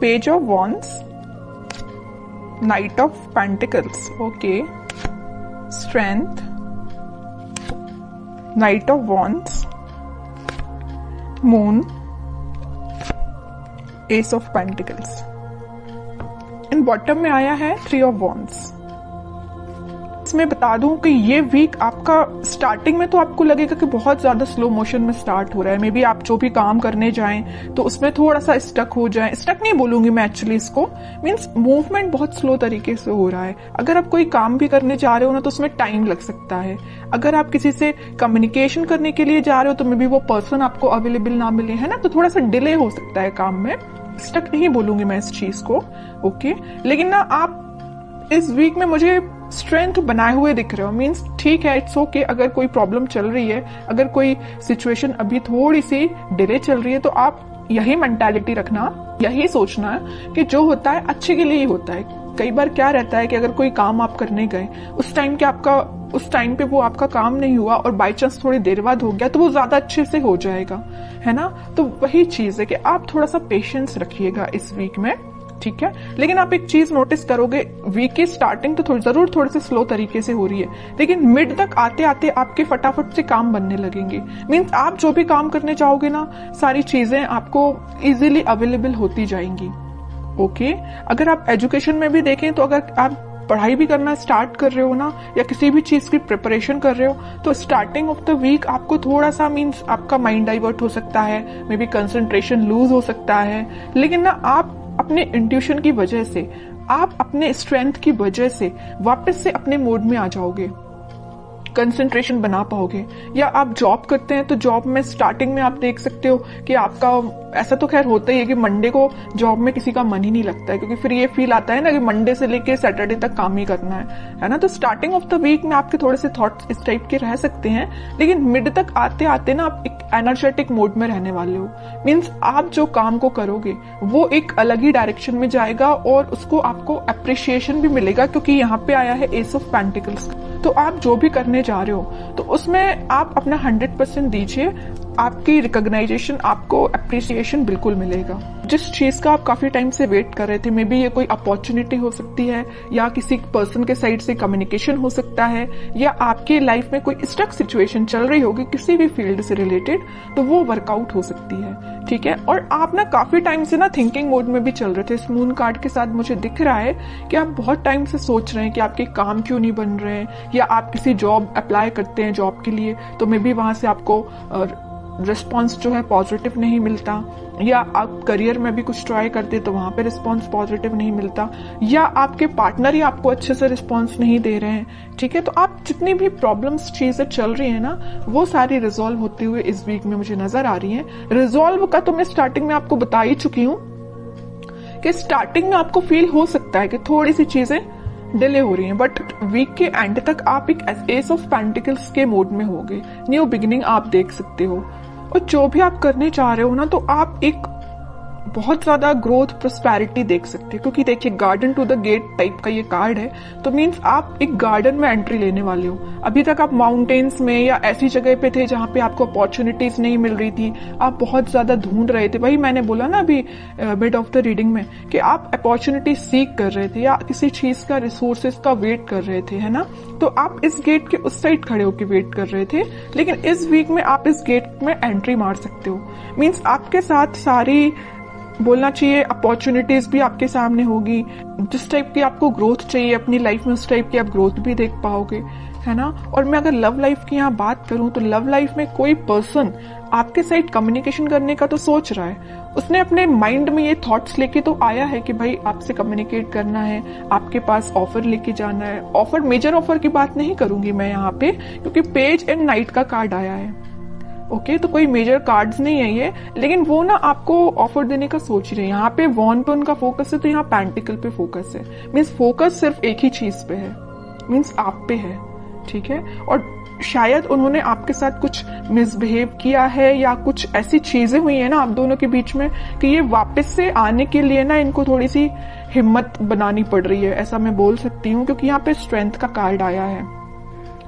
Page of wands, night of pentacles, okay, strength, night of wands, moon, S of pentacles. In bottom में आया है three of wands. इसमें बता दूं कि ये वीक आपका स्टार्टिंग में तो आपको लगेगा कि बहुत ज्यादा स्लो मोशन में स्टार्ट हो रहा है। मे बी आप जो भी काम करने जाएं तो उसमें थोड़ा सा स्टक हो जाए। स्टक नहीं बोलूंगी मैं एक्चुअली इसको, मीन्स मूवमेंट बहुत स्लो तरीके से हो रहा है। अगर आप कोई काम भी करने जा रहे हो ना तो उसमें टाइम लग सकता है। अगर आप किसी से कम्युनिकेशन करने के लिए जा रहे हो तो मे बी वो पर्सन आपको अवेलेबल ना मिले, है ना, तो थोड़ा सा डिले हो सकता है काम में। स्टक नहीं बोलूंगी मैं इस चीज को, ओके। लेकिन ना आप इस वीक में मुझे स्ट्रेंथ बनाए हुए दिख रहे हो, मीन्स ठीक है, इट्स ओके। अगर कोई प्रॉब्लम चल रही है, अगर कोई सिचुएशन अभी थोड़ी सी डिले चल रही है, तो आप यही मेंटालिटी रखना, यही सोचना कि जो होता है अच्छे के लिए ही होता है। कई बार क्या रहता है कि अगर कोई काम आप करने गए, उस टाइम पे वो आपका काम नहीं हुआ और बाई चांस थोड़ी देर बाद हो गया, तो वो ज्यादा अच्छे से हो जाएगा, है ना। तो वही चीज है कि आप थोड़ा सा पेशेंस रखिएगा इस वीक में, ठीक है। लेकिन आप एक चीज नोटिस करोगे, वीक की स्टार्टिंग तो जरूर थोड़ी सी स्लो तरीके से हो रही है, लेकिन मिड तक आते आते आपके फटाफट से काम बनने लगेंगे। मीन्स आप जो भी काम करने चाहोगे ना, सारी चीजें आपको इजीली अवेलेबल होती जाएंगी, ओके। अगर आप एजुकेशन में भी देखें तो अगर आप पढ़ाई भी करना स्टार्ट कर रहे हो ना, या किसी भी चीज की प्रिपरेशन कर रहे हो, तो स्टार्टिंग ऑफ द वीक आपको थोड़ा सा, मीन्स आपका माइंड डाइवर्ट हो सकता है, मे बी कंसंट्रेशन लूज हो सकता है। लेकिन ना आप अपने इंट्यूशन की वजह से, आप अपने स्ट्रेंथ की वजह से वापस से अपने मोड में आ जाओगे, कंसंट्रेशन बना पाओगे। या आप जॉब करते हैं तो जॉब में स्टार्टिंग में आप देख सकते हो कि आपका, ऐसा तो खैर होता ही है कि मंडे को जॉब में किसी का मन ही नहीं लगता है, क्योंकि फिर ये फील आता है ना कि मंडे से लेके सैटरडे तक काम ही करना है ना। तो स्टार्टिंग ऑफ द वीक में आपके थोड़े से थॉट्स इस टाइप के रह सकते हैं, लेकिन मिड तक आते आते ना आप एक एनर्जेटिक मोड में रहने वाले हो। मीन्स आप जो काम को करोगे वो एक अलग ही डायरेक्शन में जाएगा और उसको आपको अप्रिशिएशन भी मिलेगा, क्योंकि यहाँ पे आया है एस ऑफ पेंटिकल्स। तो आप जो भी करने जा रहे हो तो उसमें आप अपना 100% दीजिए, आपकी रिकॉग्नाइजेशन, आपको अप्रिसिएशन बिल्कुल मिलेगा। जिस चीज का आप काफी टाइम से वेट कर रहे थे, मे बी ये कोई अपॉर्चुनिटी हो सकती है, या किसी पर्सन के साइड से कम्युनिकेशन हो सकता है, या आपके लाइफ में कोई स्टक सिचुएशन चल रही होगी किसी भी फील्ड से रिलेटेड, तो वो वर्कआउट हो सकती है, ठीक है। और आप ना काफी टाइम से ना थिंकिंग मोड में भी चल रहे थे। इस मून कार्ड के साथ मुझे दिख रहा है कि आप बहुत टाइम से सोच रहे हैं कि आपके काम क्यों नहीं बन रहे हैं, या आप किसी जॉब अप्लाई करते हैं जॉब के लिए, तो मे बी वहां से आपको रिस्पॉन्स जो है पॉजिटिव नहीं मिलता, या आप करियर में भी कुछ ट्राई करते तो वहां पे रिस्पॉन्स पॉजिटिव नहीं मिलता, या आपके पार्टनर ही आपको अच्छे से रिस्पॉन्स नहीं दे रहे हैं, ठीक है। तो आप जितनी भी प्रॉब्लम्स चीजें चल रही है ना, वो सारी रिजॉल्व होते हुए इस वीक में मुझे नजर आ रही है। रिजॉल्व का तो मैं स्टार्टिंग में आपको बता ही चुकी हूँ कि स्टार्टिंग में आपको फील हो सकता है कि थोड़ी सी चीजें डिले हो रही हैं, बट वीक के एंड तक आप एक एस ऑफ पेंटिकल्स के मोड में होगे। न्यू बिगिनिंग आप देख सकते हो, और जो भी आप करने चाह रहे हो ना, तो आप एक बहुत ज्यादा ग्रोथ, प्रोस्पेरिटी देख सकते हो। क्योंकि देखिए, garden to the gate type का ये कार्ड है, तो मीन्स आप एक गार्डन में एंट्री लेने वाले हो। अभी तक आप माउंटेन्स में या ऐसी जगह पे थे जहां पे आपको अपॉर्चुनिटीज नहीं मिल रही थी, आप बहुत ज्यादा ढूंढ रहे थे। वही मैंने बोला ना अभी मिड ऑफ द रीडिंग में कि आप अपॉर्चुनिटी सीख कर रहे थे, या किसी चीज का, रिसोर्सेज का वेट कर रहे थे, है ना। तो आप इस गेट के उस साइड खड़े होकर वेट कर रहे थे, लेकिन इस वीक में आप इस गेट में एंट्री मार सकते हो। मीन्स आपके साथ सारी, बोलना चाहिए, अपॉर्चुनिटीज भी आपके सामने होगी। जिस टाइप की आपको ग्रोथ चाहिए अपनी लाइफ में, उस टाइप की आप ग्रोथ भी देख पाओगे, है ना। और मैं अगर लव लाइफ की यहाँ बात करूं तो लव लाइफ में कोई पर्सन आपके साथ कम्युनिकेशन करने का तो सोच रहा है, उसने अपने माइंड में ये थॉट्स लेके तो आया है कि भाई आपसे कम्युनिकेट करना है, आपके पास ऑफर लेके जाना है। ऑफर, मेजर ऑफर की बात नहीं करूंगी मैं यहाँ पे, क्योंकि पेज एंड नाइट का कार्ड आया है, ओके। तो कोई मेजर कार्ड्स नहीं है ये, लेकिन वो ना आपको ऑफर देने का सोच रहे हैं। यहाँ पे वॉन पे उनका फोकस है, तो यहाँ पेंटिकल पे फोकस है। मीन्स फोकस सिर्फ एक ही चीज पे है, मीन्स आप पे है, ठीक है। और शायद उन्होंने आपके साथ कुछ मिसबिहेव किया है, या कुछ ऐसी चीजें हुई है ना आप दोनों के बीच में कि ये वापस से आने के लिए ना इनको थोड़ी सी हिम्मत बनानी पड़ रही है, ऐसा मैं बोल सकती हूँ। क्योंकि यहाँ पे स्ट्रेंथ का कार्ड आया है,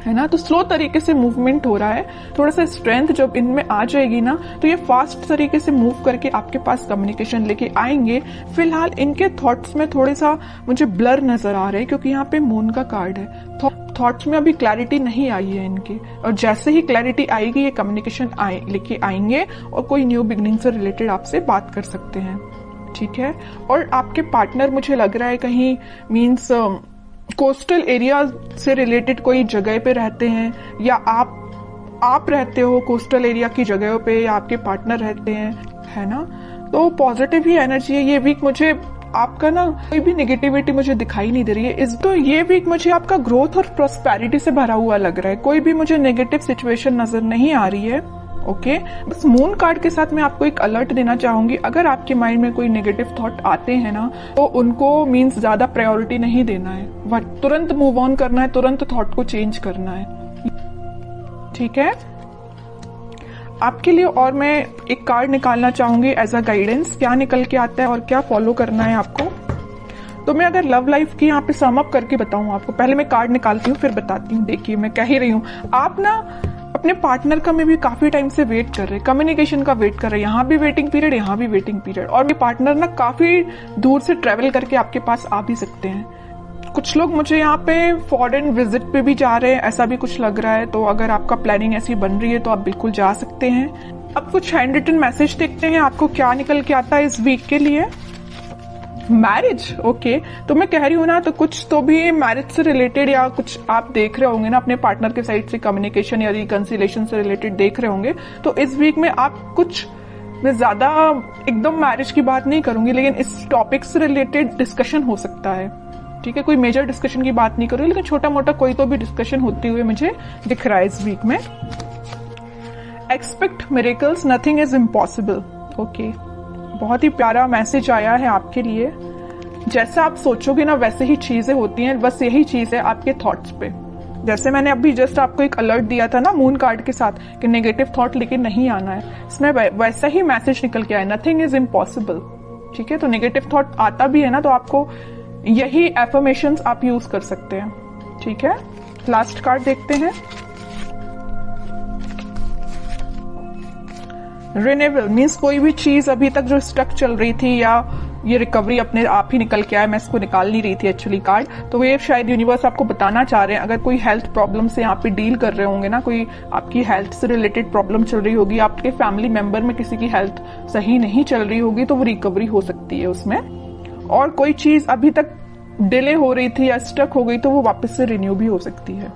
है ना। तो स्लो तरीके से मूवमेंट हो रहा है, थोड़ा सा स्ट्रेंथ जब इनमें आ जाएगी ना तो ये फास्ट तरीके से मूव करके आपके पास कम्युनिकेशन लेके आएंगे। फिलहाल इनके थॉट्स में थोड़े सा मुझे ब्लर नजर आ रहे हैं क्योंकि यहाँ पे मून का कार्ड है। थॉट्स में अभी क्लैरिटी नहीं आई है इनकी, और जैसे ही क्लैरिटी आएगी ये कम्युनिकेशन लेके आएंगे और कोई न्यू बिगनिंग से रिलेटेड आपसे बात कर सकते हैं, ठीक है। और आपके पार्टनर मुझे लग रहा है कहीं मीन्स कोस्टल एरिया से रिलेटेड कोई जगह पे रहते हैं, या आप रहते हो कोस्टल एरिया की जगहों पे, या आपके पार्टनर रहते हैं, है ना। तो पॉजिटिव ही एनर्जी है ये वीक। मुझे आपका ना कोई भी नेगेटिविटी मुझे दिखाई नहीं दे रही है तो ये वीक मुझे आपका ग्रोथ और प्रॉस्पेरिटी से भरा हुआ लग रहा है। कोई भी मुझे नेगेटिव सिचुएशन नजर नहीं आ रही है, ओके। बस मून कार्ड के साथ मैं आपको एक अलर्ट देना चाहूंगी, अगर आपके माइंड में कोई नेगेटिव थॉट आते हैं ना तो उनको मीन्स ज्यादा प्रायोरिटी नहीं देना है, तुरंत मूव ऑन करना है, तुरंत थॉट को चेंज करना है, ठीक है। आपके लिए और मैं एक कार्ड निकालना चाहूंगी एज अ गाइडेंस, क्या निकल के आता है और क्या फॉलो करना है आपको। तो मैं अगर लव लाइफ की यहाँ पे सम अप करके बताऊं आपको, पहले मैं कार्ड निकालती हूँ फिर बताती हूँ। देखिए मैं कह ही रही हूँ, आप ना अपने पार्टनर का में भी काफी टाइम से वेट कर रहे हैं, कम्युनिकेशन का वेट कर रहे हैं, यहाँ भी वेटिंग पीरियड, यहाँ भी वेटिंग पीरियड, और ये पार्टनर ना काफी दूर से ट्रेवल करके आपके पास आ भी सकते हैं। कुछ लोग मुझे यहाँ पे फॉरेन विजिट पे भी जा रहे हैं, ऐसा भी कुछ लग रहा है। तो अगर आपका प्लानिंग ऐसी बन रही है तो आप बिल्कुल जा सकते हैं। अब कुछ हैंड रिटन मैसेज देखते हैं आपको क्या निकल के आता है इस वीक के लिए। Marriage, okay. तो मैं कह रही हूँ ना, तो कुछ तो भी मैरिज से रिलेटेड या कुछ आप देख रहे होंगे ना अपने पार्टनर के साइड से, कम्युनिकेशन या रिकंसिलेशन से रिलेटेड देख रहे होंगे। तो इस वीक में आप कुछ, मैं ज्यादा एकदम मैरिज की बात नहीं करूंगी, लेकिन इस टॉपिक से रिलेटेड डिस्कशन हो सकता है, ठीक है। कोई मेजर डिस्कशन की बात नहीं करूँ, लेकिन छोटा मोटा कोई तो भी डिस्कशन होती हुए मुझे दिख रहा है इस वीक में। Expect miracles, nothing is impossible, okay. बहुत ही प्यारा मैसेज आया है आपके लिए। जैसा आप सोचोगे ना वैसे ही चीजें होती हैं, बस यही चीज है आपके थॉट्स पे। जैसे मैंने अभी जस्ट आपको एक अलर्ट दिया था ना मून कार्ड के साथ कि नेगेटिव थॉट लेके नहीं आना है, इसमें वैसा ही मैसेज निकल के आया, नथिंग इज इम्पॉसिबल, ठीक है। तो नेगेटिव थॉट आता भी है ना तो आपको यही एफर्मेशंस आप यूज कर सकते हैं, ठीक है। लास्ट कार्ड देखते हैं, रिन्यूअल मीन्स कोई भी चीज अभी तक जो स्टक चल रही थी या ये रिकवरी अपने आप ही निकल के आया। मैं इसको निकाल नहीं रही थी एक्चुअली कार्ड, तो ये शायद यूनिवर्स आपको बताना चाह रहे हैं। अगर कोई हेल्थ प्रॉब्लम से यहाँ पे डील कर रहे होंगे ना, कोई आपकी हेल्थ से रिलेटेड प्रॉब्लम चल रही होगी, आपके फैमिली मेंबर में किसी की हेल्थ सही नहीं चल रही होगी, तो वो रिकवरी हो सकती है उसमें। और कोई चीज अभी तक डिले हो रही थी या स्टक हो गई तो वो वापस से रिन्यू भी हो सकती है।